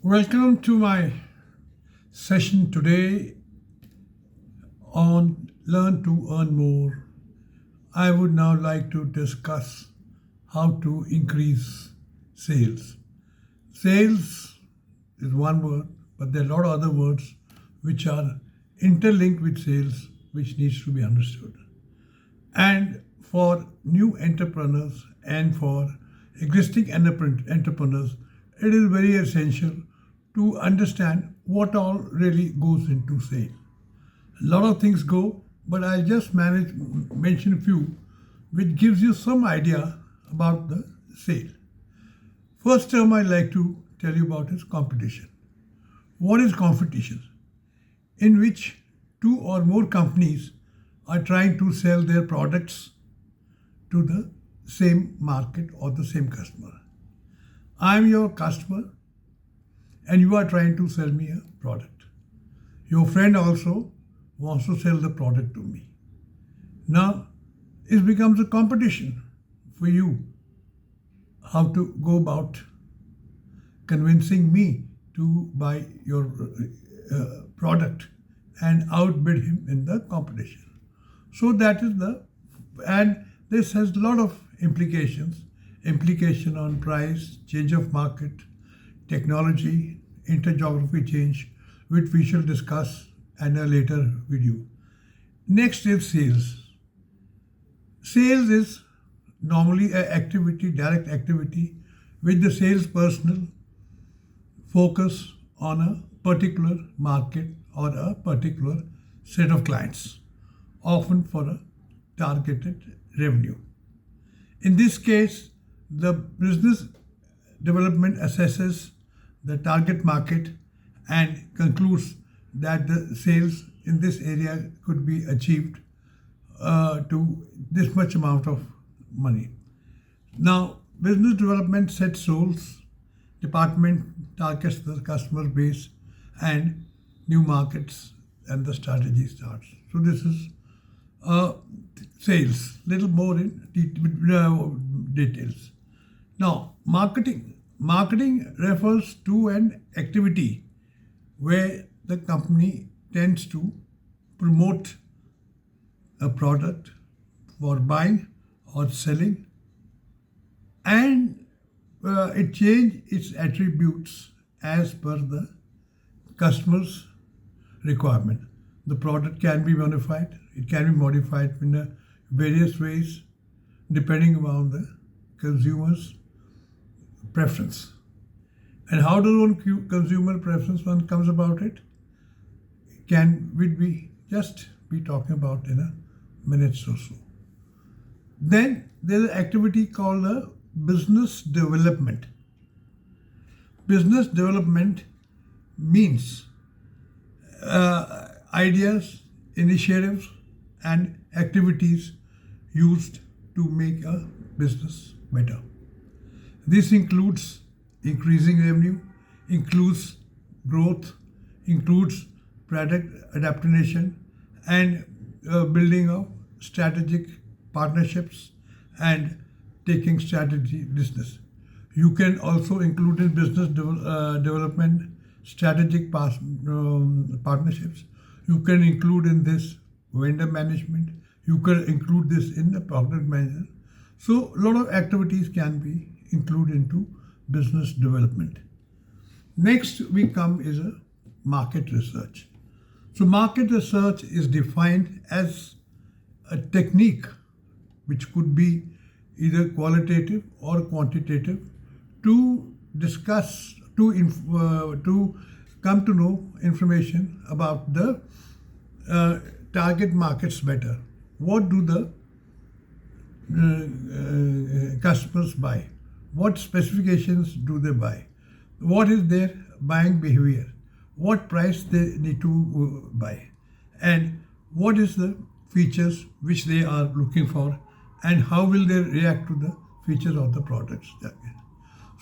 Welcome to my session today on Learn to Earn More. I would now like to discuss how to increase sales. Sales is one word, but there are a lot of other words which are interlinked with sales, which needs to be understood. And for new entrepreneurs and for existing entrepreneurs, it is very essential to understand what all really goes into sale. A lot of things go, but I'll just mention a few which gives you some idea about the sale. First term I'd like to tell you about is competition. What is competition? In which two or more companies are trying to sell their products to the same market or the same customer. I'm your customer and you are trying to sell me a product. Your friend also wants to sell the product to me. Now, it becomes a competition for you how to go about convincing me to buy your product and outbid him in the competition. So that is and this has a lot of implication on price, change of market, technology, intergeography change, which we shall discuss in a later video. Next is sales. Sales is normally an activity, direct activity, with the sales personnel focus on a particular market or a particular set of clients, often for a targeted revenue. In this case, the business development assesses the target market and concludes that the sales in this area could be achieved to this much amount of money. Now, business development sets goals, department targets the customer base and new markets, and the strategy starts. So this is sales, little more in details. Now, marketing. Marketing refers to an activity where the company tends to promote a product for buying or selling, and it changes its attributes as per the customer's requirement. The product can be modified. It can be modified in various ways depending upon the consumer's preference. And how does one consumer preference one comes about it? We just be talking about in a minute or so. Then there's an activity called business development. Business development means ideas, initiatives, and activities used to make a business better. This includes increasing revenue, includes growth, includes product adaptation, and building of strategic partnerships and taking strategy business. You can also include in business development strategic partnerships. You can include in this vendor management. You can include this in the product management. So a lot of activities can be included into business development. Next we come is a market research. So market research is defined as a technique which could be either qualitative or quantitative to discuss, to come to know information about the target markets better. What do the customers buy? What specifications do they buy? What is their buying behavior? What price they need to buy? And what is the features which they are looking for, and how will they react to the features of the products?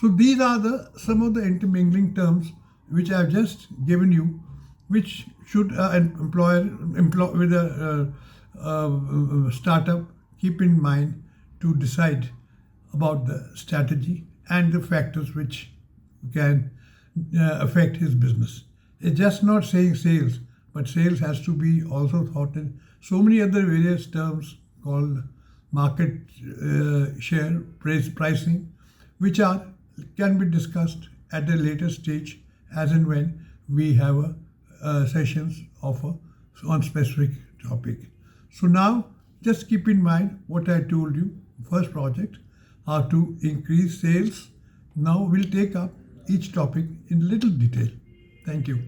So these are some of the intermingling terms which I have just given you, which should an employer with a startup keep in mind to decide about the strategy and the factors which can affect his business. It's just not saying sales, but sales has to be also thought in so many other various terms called market share, pricing, which are can be discussed at a later stage as and when we have sessions on specific topic. So now just keep in mind what I told you. First project, how to increase sales. Now we'll take up each topic in little detail. Thank you.